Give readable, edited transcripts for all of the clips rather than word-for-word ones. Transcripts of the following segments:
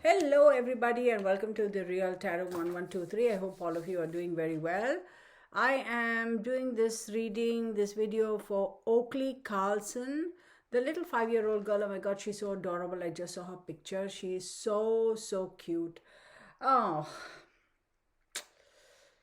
Hello, everybody, and welcome to the Real Tarot 1123. I hope all of you are doing very well. I am doing this video for Oakley Carlson, the little 5-year-old girl. Oh my god, she's so adorable. I just saw her picture. She is so cute. Oh,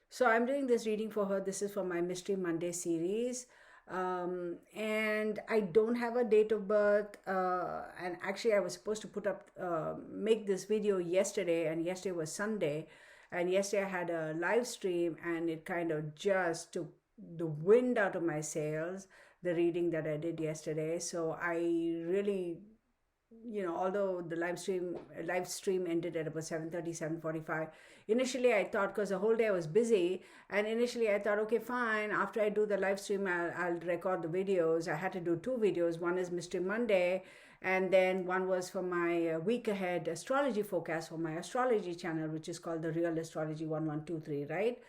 so I'm doing this reading for her. This is for my Mystery Monday series. And I don't have a date of birth. And actually, I was supposed to make this video yesterday, and yesterday was Sunday. And yesterday I had a live stream, and it kind of just took the wind out of my sails, the reading that I did yesterday. So I really, although the live stream ended at about 7:30, 7:45. Initially I thought, because the whole day I was busy, and initially I thought, okay, fine, after I do the live stream, I'll record the videos. I had to do two videos. One is Mystery Monday, and then one was for my week ahead astrology forecast for my astrology channel, which is called the Real Astrology 1123, right?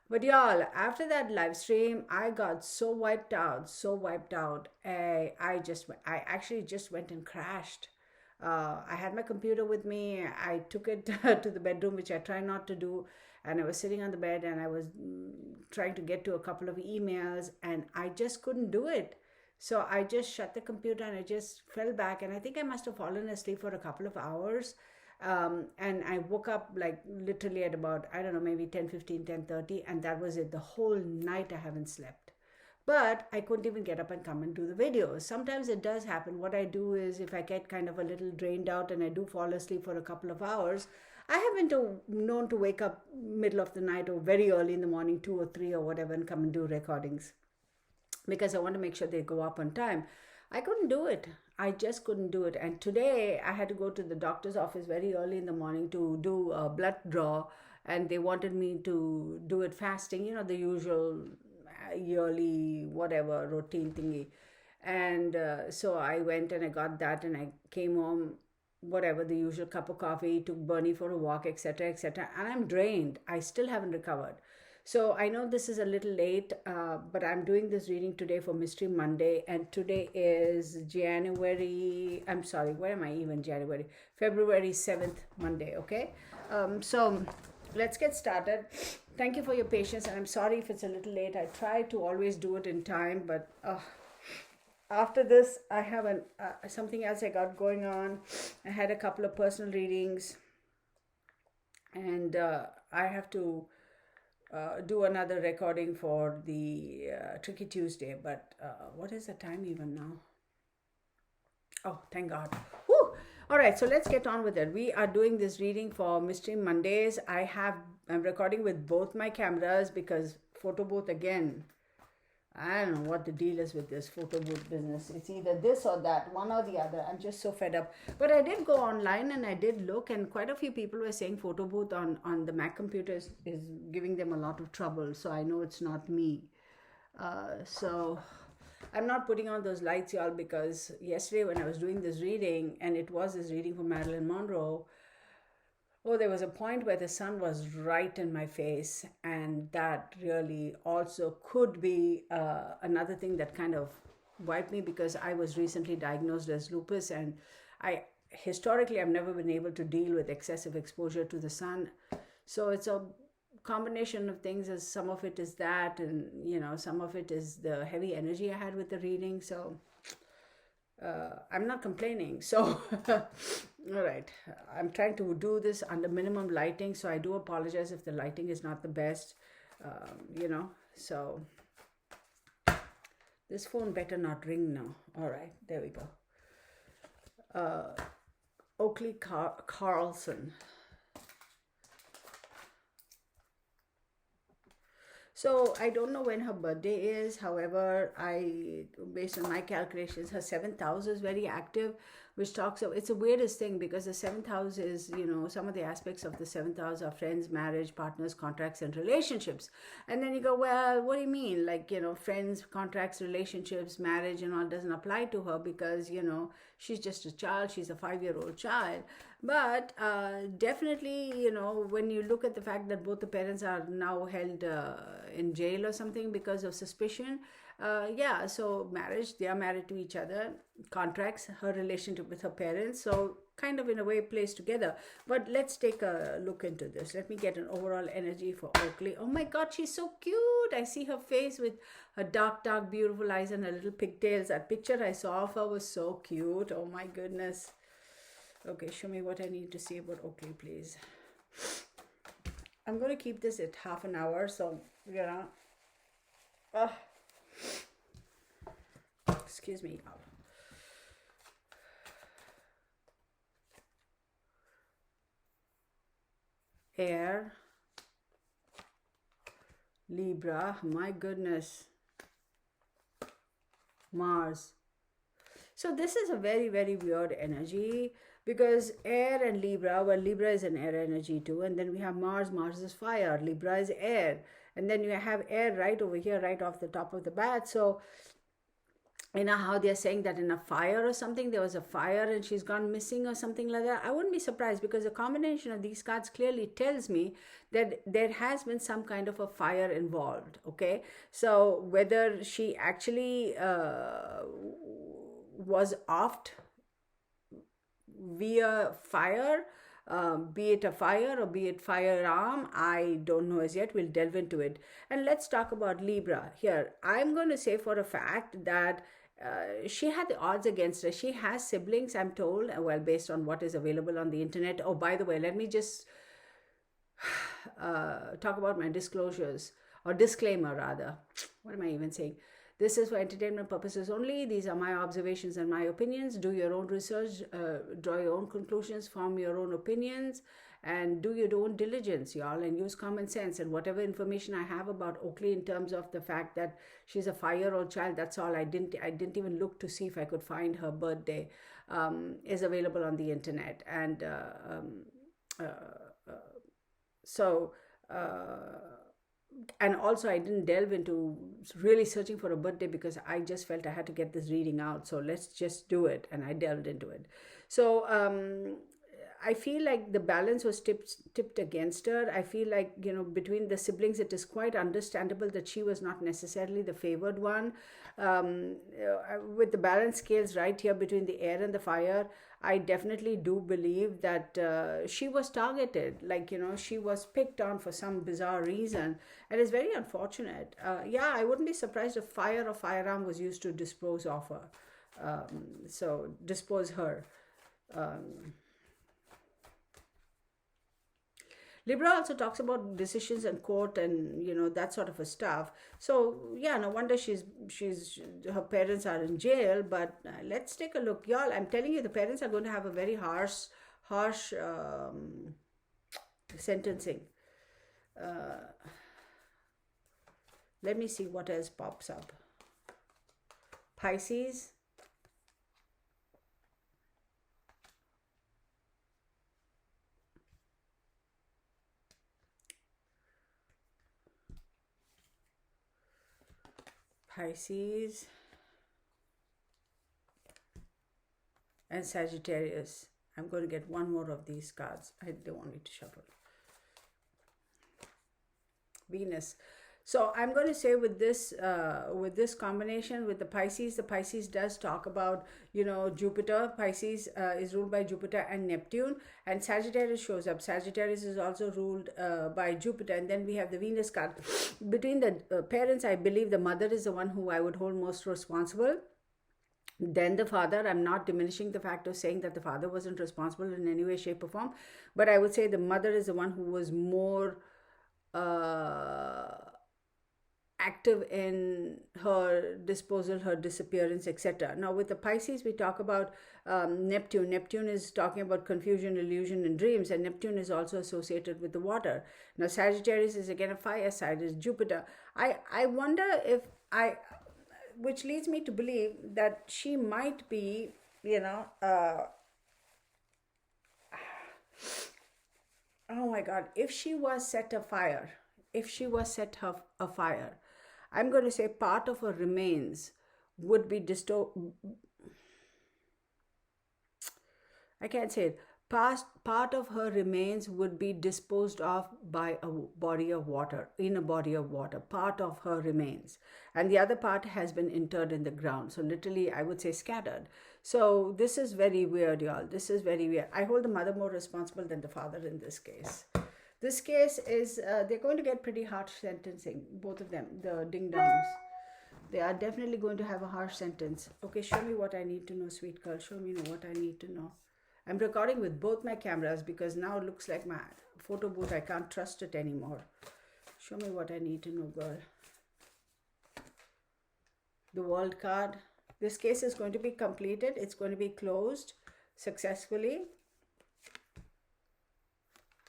But y'all, after that live stream, I got so wiped out, so wiped out. I actually just went and crashed. I had my computer with me. I took it to the bedroom, which I try not to do. And I was sitting on the bed, and I was trying to get to a couple of emails, and I just couldn't do it. So I just shut the computer, and I just fell back. And I think I must have fallen asleep for a couple of hours. And I woke up like literally at about, I don't know, maybe 10:15, 10:30, and that was it. The whole night I haven't slept. But I couldn't even get up and come and do the videos. Sometimes it does happen. What I do is, if I get kind of a little drained out and I do fall asleep for a couple of hours, I haven't known to wake up middle of the night or very early in the morning, 2 or 3 or whatever, and come and do recordings, because I want to make sure they go up on time. I couldn't do it. I just couldn't do it. And today I had to go to the doctor's office very early in the morning to do a blood draw, and they wanted me to do it fasting, the usual yearly whatever routine thingy. And so I went and I got that, and I came home, whatever, the usual cup of coffee, took Bernie for a walk, etc., etc., and I'm drained. I still haven't recovered. So I know this is a little late, but I'm doing this reading today for Mystery Monday, and today is February 7th, Monday, okay? So let's get started. Thank you for your patience, and I'm sorry if it's a little late. I try to always do it in time, but after this, I have something else I got going on. I had a couple of personal readings, and I have to do another recording for the Tricky Tuesday. But what is the time even now? Oh, thank God. Woo! All right, so let's get on with it. We are doing this reading for Mystery Mondays. I'm recording with both my cameras because photo booth again. I don't know what the deal is with this photo booth business. It's either this or that, one or the other. I'm just so fed up. But I did go online and I did look, and quite a few people were saying photo booth on the Mac computers is giving them a lot of trouble. So I know it's not me. So I'm not putting on those lights, y'all, because yesterday when I was doing this reading, and it was this reading for Marilyn Monroe, there was a point where the sun was right in my face, and that really also could be another thing that kind of wiped me, because I was recently diagnosed as lupus, and historically I've never been able to deal with excessive exposure to the sun. So it's a combination of things. As some of it is that, and some of it is the heavy energy I had with the reading. So I'm not complaining. So all right, I'm trying to do this under minimum lighting, so I do apologize if the lighting is not the best. So this phone better not ring now. All right, there we go. Oakley Carlson. So I don't know when her birthday is. However, based on my calculations, her 7th house is very active, which talks of, it's the weirdest thing, because the 7th house is, some of the aspects of the 7th house are friends, marriage, partners, contracts, and relationships. And then you go, well, what do you mean? Like, friends, contracts, relationships, marriage, and all doesn't apply to her because, she's just a child. She's a 5-year-old child. But definitely, when you look at the fact that both the parents are now held in jail or something because of suspicion, so marriage, they are married to each other, contracts, her relationship with her parents. So kind of in a way placed together. But let's take a look into this. Let me get an overall energy for Oakley. Oh my God, she's so cute. I see her face with her dark, beautiful eyes and her little pigtails. That picture I saw of her was so cute. Oh my goodness. Okay, show me what I need to see about Oakley, please. I'm going to keep this at half an hour, so, you know. Excuse me. Air, Libra, my goodness, Mars. So this is a very, very weird energy because air and Libra, well, Libra is an air energy too, and then we have Mars. Mars is fire, Libra is air, and then you have air right over here, right off the top of the bat. So you know how they're saying that in a fire or something, there was a fire and she's gone missing or something like that. I wouldn't be surprised because the combination of these cards clearly tells me that there has been some kind of a fire involved. Okay, so whether she actually was offed via fire, be it a fire or be it firearm, I don't know as yet. We'll delve into it. And let's talk about Libra here. I'm going to say for a fact that she had the odds against her. She has siblings, I'm told, well, based on what is available on the internet. Oh, by the way, let me just talk about my disclosures, or disclaimer rather. What am I even saying? This is for entertainment purposes only. These are my observations and my opinions. Do your own research, draw your own conclusions, form your own opinions, and do your own diligence, y'all, and use common sense. And whatever information I have about Oakley in terms of the fact that she's a 5-year-old child, that's all. I didn't even look to see if I could find her birthday. Is available on the internet, and so. And also I didn't delve into really searching for a birthday because I just felt I had to get this reading out. So let's just do it. And I delved into it. So I feel like the balance was tipped against her. I feel like, you know, between the siblings, it is quite understandable that she was not necessarily the favored one. With the balance scales right here between the air and the fire, I definitely do believe that she was targeted. Like, you know, she was picked on for some bizarre reason. And it's very unfortunate. Yeah, I wouldn't be surprised if fire or firearm was used to dispose of her. So dispose her. Libra also talks about decisions in court and, you know, that sort of a stuff. So yeah, no wonder she's her parents are in jail. But let's take a look, y'all. I'm telling you, the parents are going to have a very harsh sentencing. Let me see what else pops up. Pisces. Pisces and Sagittarius. I'm going to get one more of these cards. I don't want me to shuffle. Venus. So I'm going to say with this combination with the Pisces does talk about, you know, Jupiter. Pisces is ruled by Jupiter and Neptune, and Sagittarius shows up. Sagittarius is also ruled by Jupiter, and then we have the Venus card. Between the parents, I believe the mother is the one who I would hold most responsible. Then the father. I'm not diminishing the fact of saying that the father wasn't responsible in any way, shape, or form, but I would say the mother is the one who was more active in her disposal, her disappearance, etc. Now with the Pisces, we talk about Neptune. Neptune is talking about confusion, illusion, and dreams, and Neptune is also associated with the water. Now Sagittarius is again a fire side, is Jupiter. I wonder if which leads me to believe that she might be, you know, oh my God, if she was set afire, I'm going to say part of her remains would be I can't say it. Part of her remains would be disposed of by a body of water, in a body of water, part of her remains. And the other part has been interred in the ground. So literally, I would say scattered. So this is very weird, y'all. This is very weird. I hold the mother more responsible than the father in this case. This case is, they're going to get pretty harsh sentencing, both of them, the ding dongs. They are definitely going to have a harsh sentence. Okay, show me what I need to know, sweet girl. Show me what I need to know. I'm recording with both my cameras because now it looks like my photo booth. I can't trust it anymore. Show me what I need to know, girl. The world card. This case is going to be completed. It's going to be closed successfully.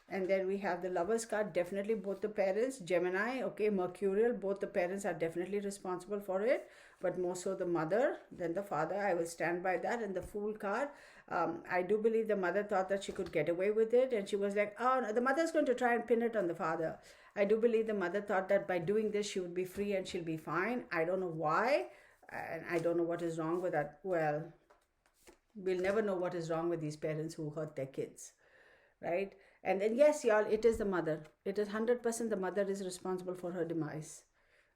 And then we have the Lovers card. Definitely both the parents, Gemini, okay, Mercurial, both the parents are definitely responsible for it, but more so the mother than the father. I will stand by that. And the Fool card, I do believe the mother thought that she could get away with it, and she was like, oh, no, the mother's going to try and pin it on the father. I do believe the mother thought that by doing this she would be free and she'll be fine. I don't know why, and I don't know what is wrong with that. Well, we'll never know what is wrong with these parents who hurt their kids, right? And then yes, y'all, it is the mother. It is 100% the mother is responsible for her demise.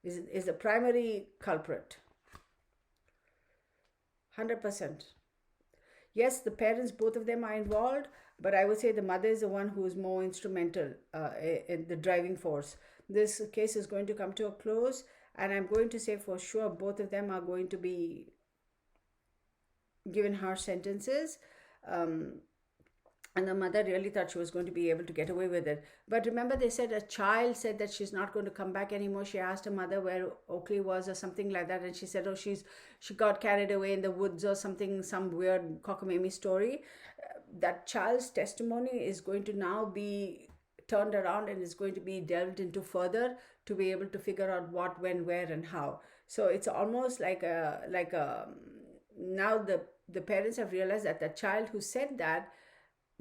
Is the primary culprit. 100%. Yes, the parents, both of them are involved, but I would say the mother is the one who is more instrumental in the driving force. This case is going to come to a close, and I'm going to say for sure both of them are going to be given harsh sentences. And the mother really thought she was going to be able to get away with it. But remember, they said a child said that she's not going to come back anymore. She asked her mother where Oakley was or something like that. And she said, oh, she got carried away in the woods or something, some weird cockamamie story. That child's testimony is going to now be turned around and is going to be delved into further to be able to figure out what, when, where, and how. So it's almost like now the parents have realized that the child who said that,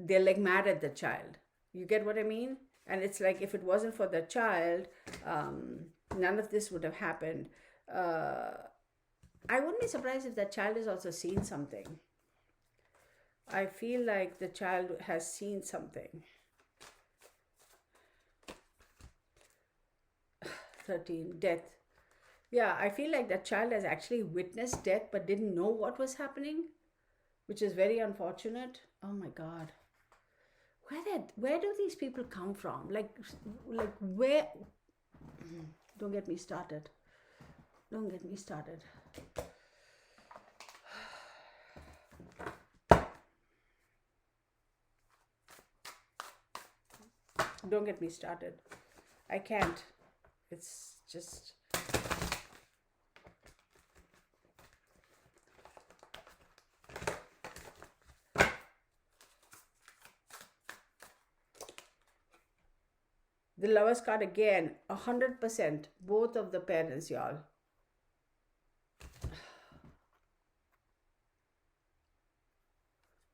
they're like mad at the child. You get what I mean? And it's like if it wasn't for the child, none of this would have happened. I wouldn't be surprised if that child has also seen something. I feel like the child has seen something. 13, death. Yeah, I feel like that child has actually witnessed death but didn't know what was happening, which is very unfortunate. Oh my God. Where do these people come from? Like where? Don't get me started. Don't get me started. Don't get me started. I can't. It's just... The Lovers card again, 100%, both of the parents, y'all.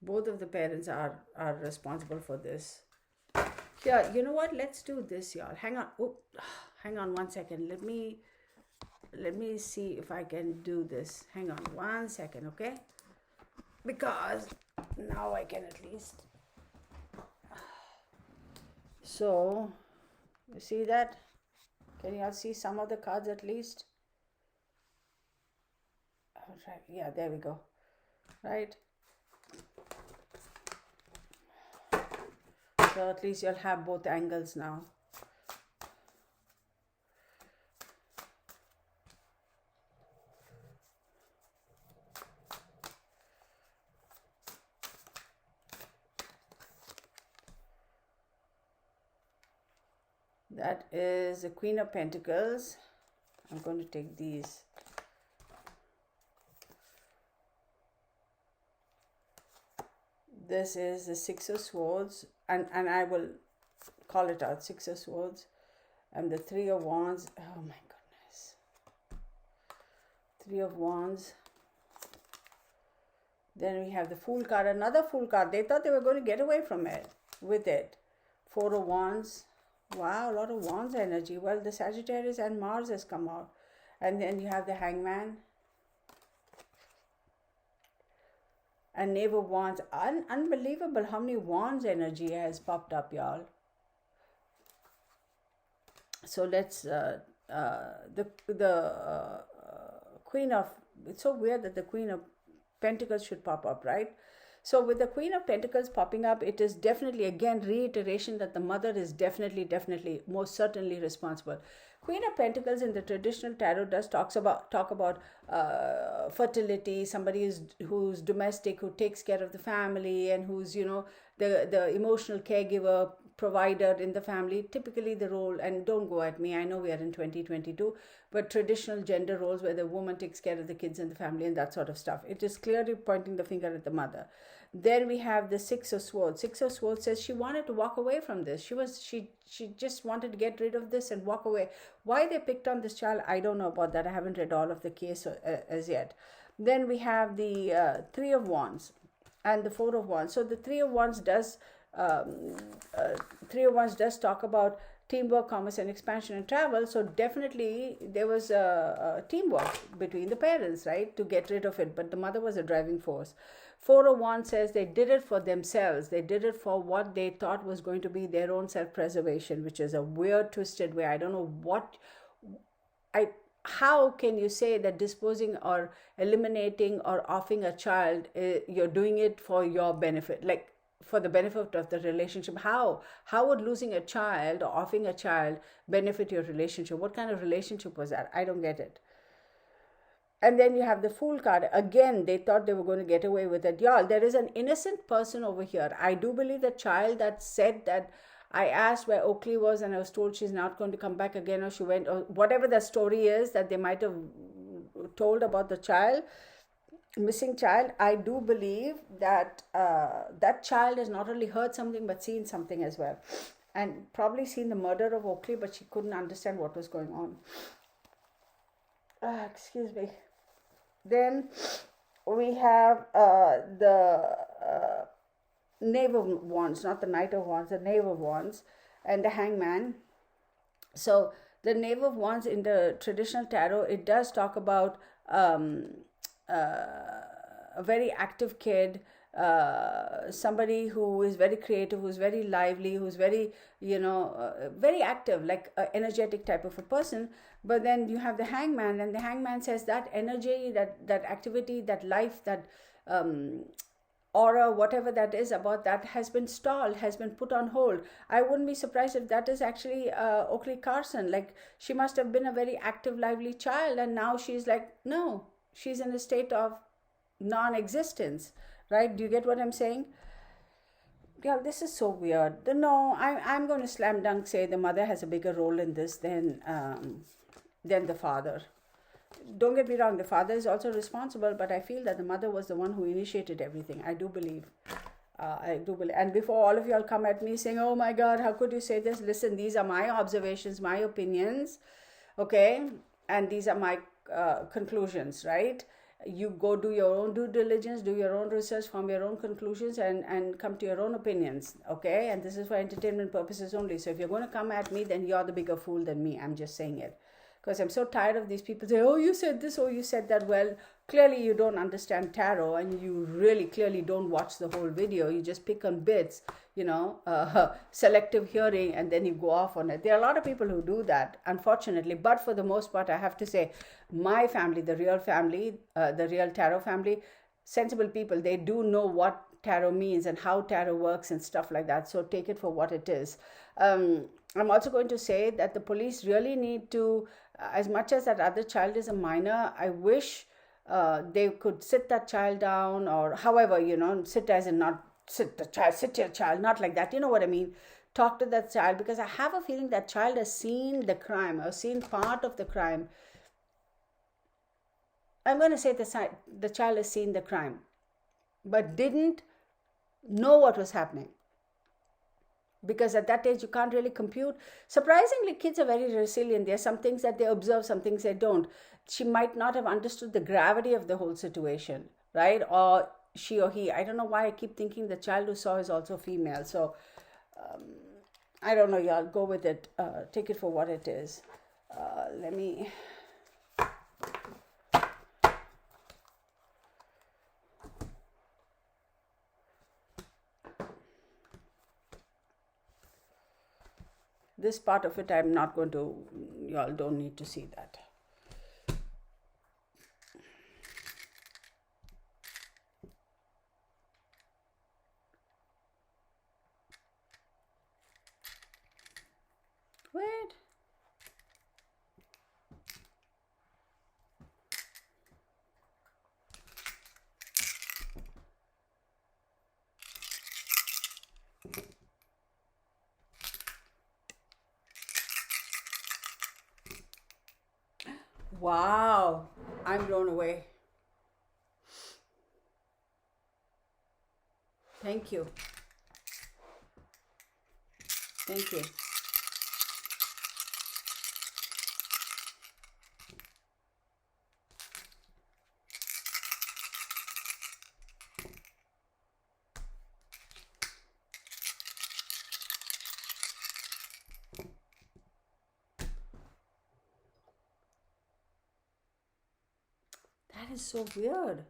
Both of the parents are responsible for this. Here, you know what? Let's do this, y'all. Hang on. Oh, hang on 1 second. Let me see if I can do this. Hang on 1 second, okay? Because now I can at least. So... You see that? Can you all see some of the cards at least? Right. Yeah, there we go. Right? So at least you'll have both angles now. That is the Queen of Pentacles. I'm going to take these. This is the Six of Swords, and I will call it out, Six of Swords, and the Three of Wands. Oh my goodness. Three of Wands. Then we have the Fool card, another Fool card. They thought they were going to get away from it, with it. Four of Wands. Wow, a lot of Wands energy. Well, the Sagittarius and Mars has come out. And then you have the Hangman. And Knave of Wands. Unbelievable how many Wands energy has popped up, y'all. So let's, the Queen of, it's so weird that the Queen of Pentacles should pop up, right? So with the Queen of Pentacles popping up, it is definitely, again, reiteration that the mother is definitely, most certainly responsible. Queen of Pentacles in the traditional tarot does talk about fertility, somebody who's domestic, who takes care of the family, and who's, the emotional caregiver, provider in the family. Typically the role, and don't go at me, I know we are in 2022, but traditional gender roles where the woman takes care of the kids and the family and that sort of stuff. It is clearly pointing the finger at the mother. Then we have the Six of Swords. Six of Swords says she wanted to walk away from this. She just wanted to get rid of this and walk away. Why they picked on this child, I don't know about that. I haven't read all of the case as yet. Then we have the Three of Wands and the Four of Wands. So the Three of Wands does talk about teamwork, commerce, and expansion and travel. So definitely there was a teamwork between the parents, right, to get rid of it. But the mother was a driving force. Four of Wands says they did it for themselves. They did it for what they thought was going to be their own self-preservation, which is a weird, twisted way. I don't know how can you say that disposing or eliminating or offing a child, you're doing it for your benefit, like for the benefit of the relationship? How would losing a child or offing a child benefit your relationship? What kind of relationship was that? I don't get it. And then you have the Fool card. Again, they thought they were going to get away with it. Y'all, there is an innocent person over here. I do believe the child that said that, I asked where Oakley was and I was told she's not going to come back again, or she went, or whatever the story is that they might have told about the child, missing child. I do believe that that child has not only heard something but seen something as well, and probably seen the murder of Oakley, but she couldn't understand what was going on. Excuse me. Then we have the Knave of Wands, not the Knight of Wands, the Knave of Wands, and the Hangman. So the Knave of Wands in the traditional tarot, it does talk about a very active kid, somebody who is very creative, who's very lively, who's very, very active, like an energetic type of a person. But then you have the Hangman, and the Hangman says that energy, that activity, that life, that aura, whatever that is about, that has been stalled, has been put on hold. I wouldn't be surprised if that is actually Oakley Carlson. Like, she must have been a very active, lively child, and now she's like, no, she's in a state of non-existence, right? Do you get what I'm saying? Yeah, this is so weird. No, I'm going to slam dunk say the mother has a bigger role in this than the father. Don't get me wrong, the father is also responsible, but I feel that the mother was the one who initiated everything. I do believe. And before all of you all come at me saying, oh my God, how could you say this? Listen, these are my observations, my opinions, okay? And these are my conclusions, right? You go do your own due diligence, do your own research, form your own conclusions, and come to your own opinions, okay? And this is for entertainment purposes only. So if you're going to come at me, then you're the bigger fool than me. I'm just saying it. Because I'm so tired of these people saying, oh, you said this, oh, you said that. Well, clearly you don't understand tarot, and you really clearly don't watch the whole video. You just pick on bits, selective hearing, and then you go off on it. There are a lot of people who do that, unfortunately. But for the most part, I have to say, my family, the real tarot family, sensible people, they do know what tarot means and how tarot works and stuff like that. So take it for what it is. I'm also going to say that the police really need to, as much as that other child is a minor, I wish they could sit that child down, or however, sit as in not sit your child, not like that. You know what I mean? Talk to that child, because I have a feeling that child has seen the crime or seen part of the crime. I'm going to say the child has seen the crime, but didn't know what was happening. Because at that age, you can't really compute. Surprisingly, kids are very resilient. There are some things that they observe, some things they don't. She might not have understood the gravity of the whole situation, right? Or she or he. I don't know why I keep thinking the child who saw is also female. So, I don't know, y'all. Go with it. Take it for what it is. Let me... This part of it, I'm not going to, y'all don't need to see that. Wow, I'm blown away. Thank you. Thank you. That is so weird.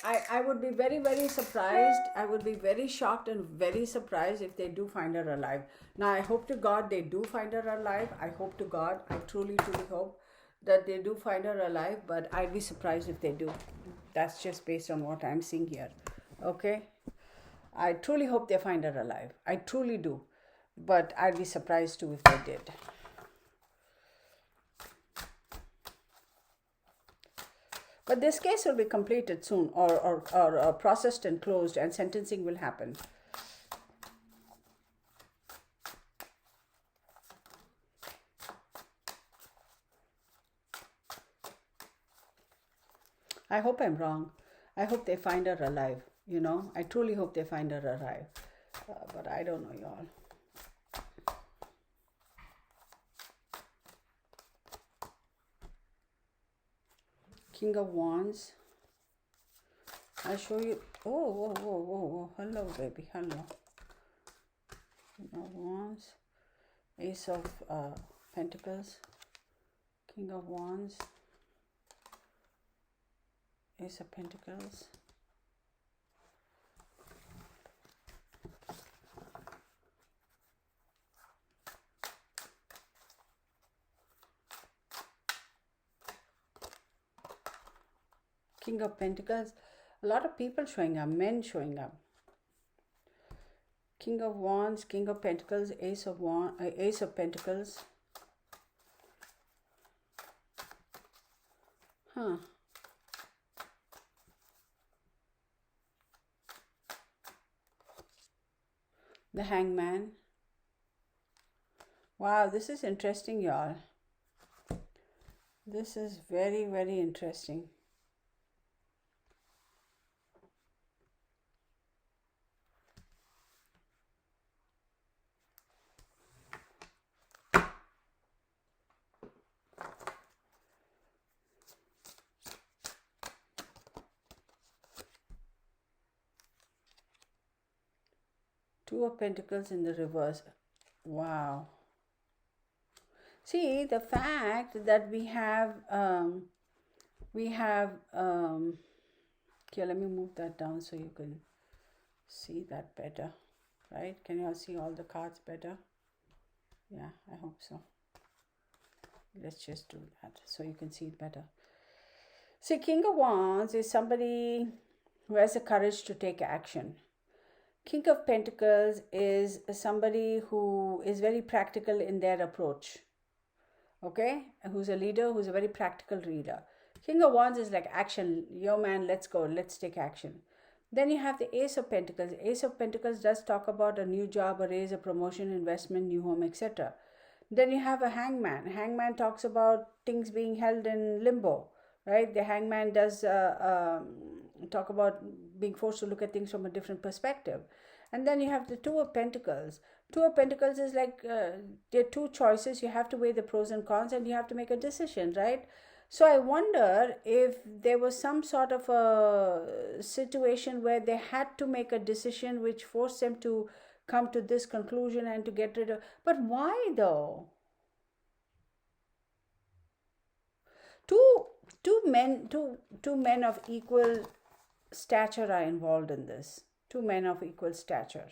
I would be very, very surprised. I would be very shocked and very surprised if they do find her alive. Now, I hope to God they do find her alive. I hope to God, I truly, truly hope that they do find her alive, but I'd be surprised if they do. That's just based on what I'm seeing here. Okay? I truly hope they find her alive. I truly do. But I'd be surprised too if they did. But this case will be completed soon, or processed and closed, and sentencing will happen. I hope I'm wrong. I hope they find her alive. I truly hope they find her alive. But I don't know, y'all. King of Wands. I'll show you. Oh, whoa, whoa, whoa, whoa. Hello, baby. Hello. King of Wands. Ace of Pentacles. King of Wands. Ace of Pentacles. King of Pentacles. A lot of people showing up, men showing up. King of Wands, King of Pentacles, Ace of Pentacles. Huh. The Hangman. Wow, this is interesting, y'all. This is very, very interesting. Two of Pentacles in the reverse. Wow. See, the fact that we have, okay, let me move that down so you can see that better, right? Can you all see all the cards better? Yeah, I hope so. Let's just do that so you can see it better. See, King of Wands is somebody who has the courage to take action. King of Pentacles is somebody who is very practical in their approach. Okay? Who's a leader, who's a very practical leader. King of Wands is like action. Yo, man, let's go. Let's take action. Then you have the Ace of Pentacles. Ace of Pentacles does talk about a new job, a raise, a promotion, investment, new home, etc. Then you have a hangman. Hangman talks about things being held in limbo, right? The hangman does talk about being forced to look at things from a different perspective. And then you have the Two of Pentacles. Two of Pentacles is like there are two choices. You have to weigh the pros and cons and you have to make a decision, right? So I wonder if there was some sort of a situation where they had to make a decision which forced them to come to this conclusion and to get rid of. But why though? Two two men of equal stature are involved in this. Two men of equal stature.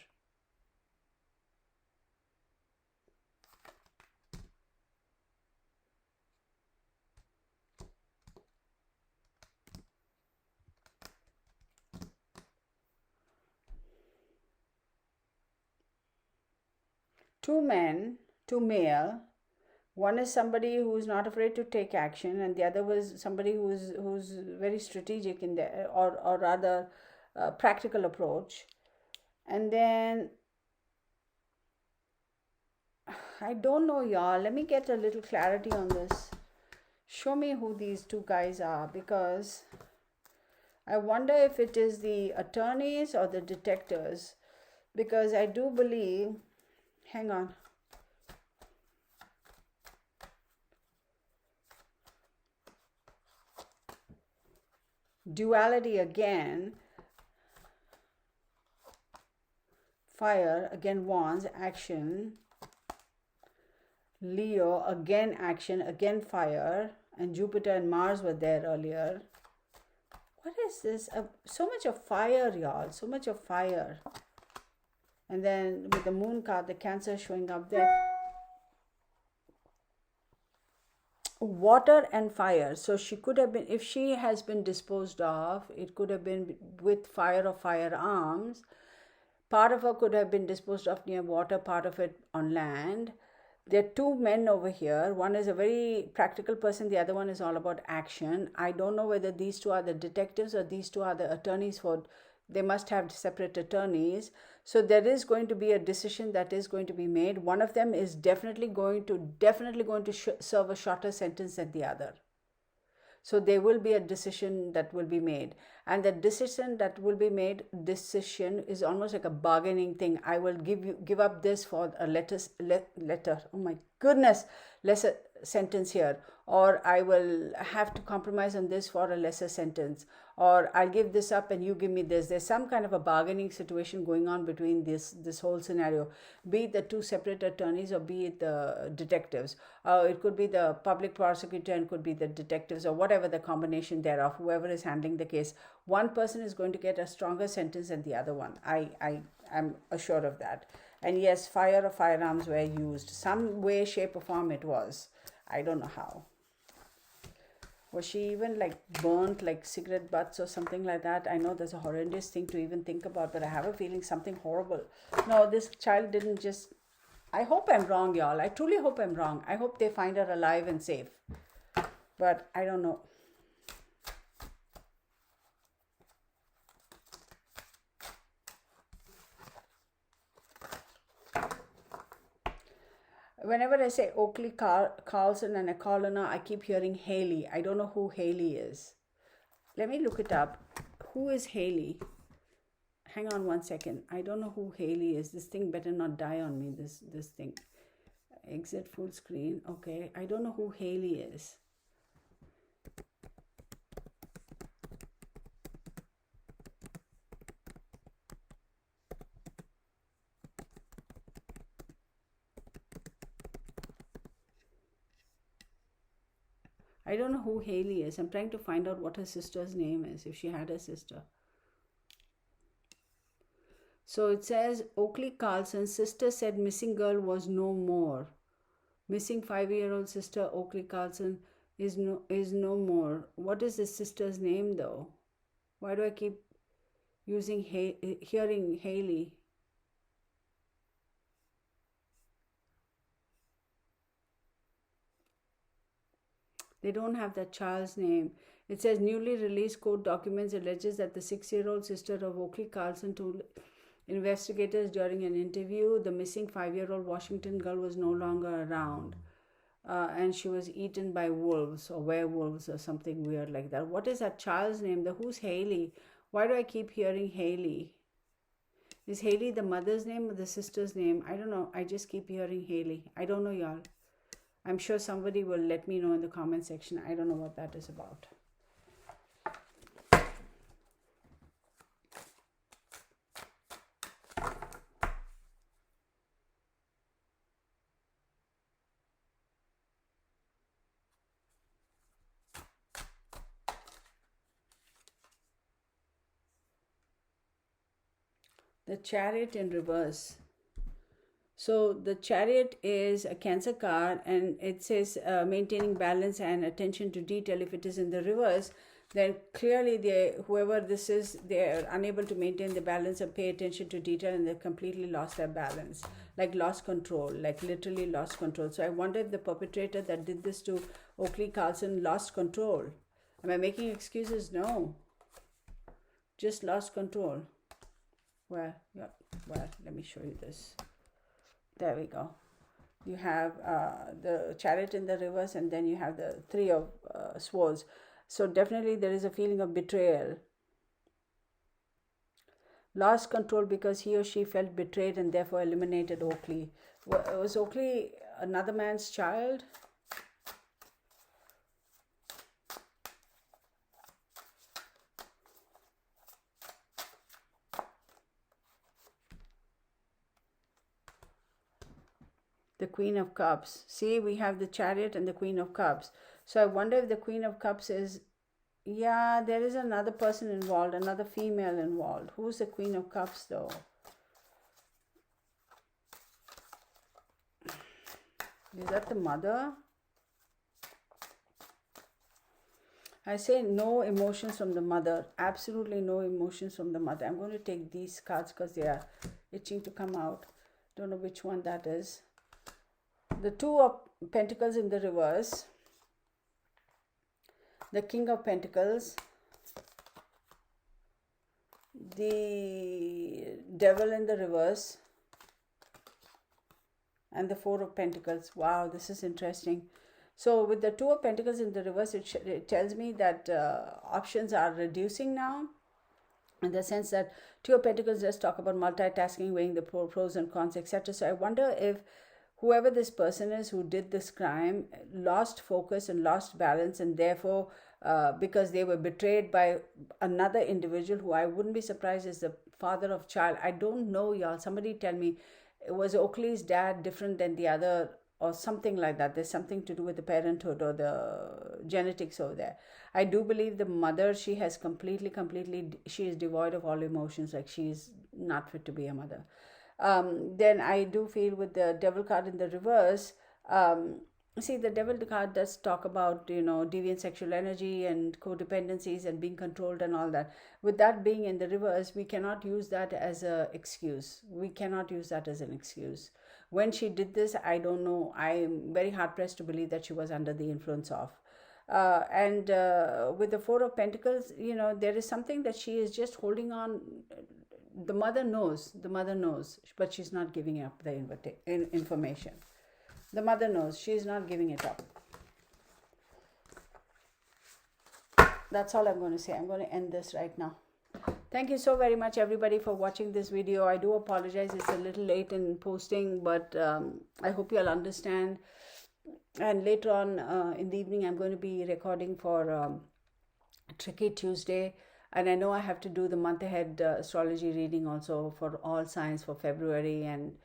Two men, two male. One is somebody who's not afraid to take action, and the other was somebody who's very strategic in their or rather practical approach. And then I don't know, y'all. Let me get a little clarity on this. Show me who these two guys are, because I wonder if it is the attorneys or the detectives, because I do believe. Hang on. Duality again. Fire again, wands, action. Leo again, action, again fire. And Jupiter and Mars were there earlier. What is this? So much of fire, y'all. So much of fire. And then with the moon card, the Cancer showing up there. Water and fire. So she could have been, if she has been disposed of, it could have been with fire or firearms. Part of her could have been disposed of near water, part of it on land. There are two men over here. One is a very practical person. The other one is all about action. I don't know whether these two are the detectives or these two are the attorneys for. They must have separate attorneys. So there is going to be a decision that is going to be made. One of them is definitely going to serve a shorter sentence than the other. So there will be a decision that will be made, and the decision that will be made, decision is almost like a bargaining thing. I will give up this for a letter. Oh my goodness, lesser sentence here, or I will have to compromise on this for a lesser sentence, or I'll give this up and you give me this. There's some kind of a bargaining situation going on between this whole scenario, be it the two separate attorneys or be it the detectives. It could be the public prosecutor and could be the detectives, or whatever the combination thereof, whoever is handling the case. One person is going to get a stronger sentence than the other one. I am assured of that. And yes, fire or firearms were used. Some way, shape or form it was. I don't know how. Was she even like burnt like cigarette butts or something like that? I know that's a horrendous thing to even think about, but I have a feeling something horrible. No, this child didn't just. I hope I'm wrong, y'all. I truly hope I'm wrong. I hope they find her alive and safe. But I don't know. Whenever I say Oakley Carlson and a Colonna, I keep hearing Haley. I don't know who Haley is. Let me look it up. Who is Haley? Hang on one second. I don't know who Haley is. This thing better not die on me, this thing. Exit full screen. Okay. I don't know who Haley is. I don't know who Haley is. I'm trying to find out what her sister's name is, if she had a sister. So it says Oakley Carlson's sister said missing girl was no more. Missing 5-year-old sister Oakley Carlson is no more. What is his sister's name though? Why do I keep hearing Haley? They don't have that child's name. It says newly released court documents alleges that the 6-year-old sister of Oakley Carlson told Investigators during an interview, the missing 5-year-old Washington girl was no longer around. And she was eaten by wolves or werewolves or something weird like that. What is that child's name? Who's Haley? Why do I keep hearing Haley? Is Haley the mother's name or the sister's name? I don't know. I just keep hearing Haley. I don't know, y'all. I'm sure somebody will let me know in the comment section. I don't know what that is about. The Chariot in reverse. So the Chariot is a Cancer card, and it says maintaining balance and attention to detail. If it is in the reverse, then clearly whoever this is, they're unable to maintain the balance and pay attention to detail, and they've completely lost their balance, like lost control, like literally lost control. So I wonder if the perpetrator that did this to Oakley Carlson lost control. Am I making excuses? No. Just lost control. Well, let me show you this. There we go. You have the Chariot in the reverse, and then you have the Three of Swords. So definitely there is a feeling of betrayal. Lost control because he or she felt betrayed and therefore eliminated Oakley. Was Oakley another man's child? The Queen of Cups. See, we have the Chariot and the Queen of Cups. So I wonder if the Queen of Cups is, yeah, there is another person involved, another female involved. Who's the Queen of Cups though? Is that the mother? I say no emotions from the mother. Absolutely no emotions from the mother. I'm going to take these cards because they are itching to come out. Don't know which one that is. The Two of Pentacles in the reverse, the King of Pentacles, the Devil in the reverse, and the Four of Pentacles. Wow, this is interesting. So with the Two of Pentacles in the reverse, it tells me that options are reducing now, in the sense that Two of Pentacles does talk about multitasking, weighing the pros and cons, etc. So I wonder if whoever this person is who did this crime lost focus and lost balance, and therefore because they were betrayed by another individual who I wouldn't be surprised is the father of child. I don't know, y'all. Somebody tell me, was Oakley's dad different than the other or something like that? There's something to do with the parenthood or the genetics over there. I do believe the mother, she has completely, she is devoid of all emotions. Like, she's not fit to be a mother. Then I do feel with the Devil card in the reverse, see, the Devil card does talk about, deviant sexual energy and codependencies and being controlled and all that. With that being in the reverse, we cannot use that as an excuse. We cannot use that as an excuse. When she did this, I don't know. I'm very hard pressed to believe that she was under the influence of. And with the Four of Pentacles, there is something that she is just holding on. The mother knows, but she's not giving up the information. The mother knows, she's not giving it up. That's all I'm going to say. I'm going to end this right now. Thank you so very much, everybody, for watching this video. I do apologize, it's a little late in posting, but I hope you'll understand. And later on in the evening, I'm going to be recording for Tricky Tuesday. And I know I have to do the month ahead astrology reading also for all signs for February, and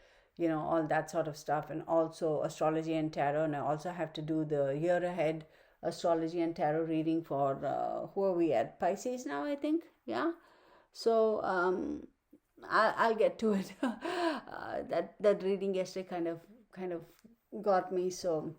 all that sort of stuff, and also astrology and tarot. And I also have to do the year ahead astrology and tarot reading for who are we at? Pisces now, I think. Yeah. So I'll get to it. That reading yesterday kind of got me, so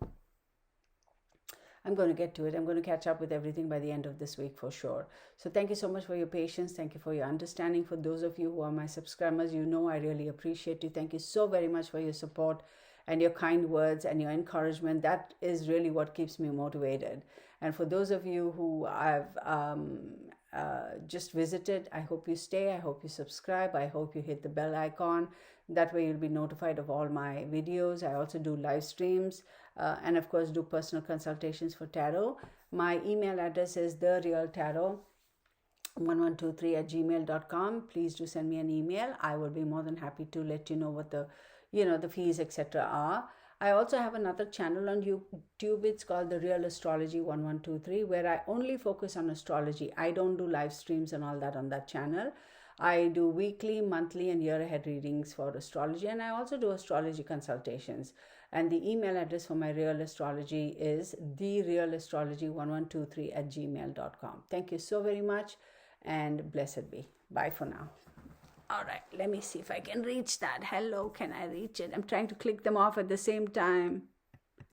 I'm going to get to it. I'm going to catch up with everything by the end of this week for sure. So thank you so much for your patience. Thank you for your understanding. For those of you who are my subscribers, I really appreciate you. Thank you so very much for your support and your kind words and your encouragement. That is really what keeps me motivated. And for those of you who I've just visit it. I hope you stay. I hope you subscribe. I hope you hit the bell icon. That way you'll be notified of all my videos. I also do live streams and of course do personal consultations for tarot. My email address is therealtarot1123@gmail.com. Please do send me an email. I will be more than happy to let you know what the fees, etc. are. I also have another channel on YouTube. It's called The Real Astrology 1123, where I only focus on astrology. I don't do live streams and all that on that channel. I do weekly, monthly, and year ahead readings for astrology, and I also do astrology consultations. And the email address for my Real Astrology is therealastrology1123@gmail.com. Thank you so very much, and blessed be. Bye for now. All right, let me see if I can reach that. Hello, can I reach it? I'm trying to click them off at the same time.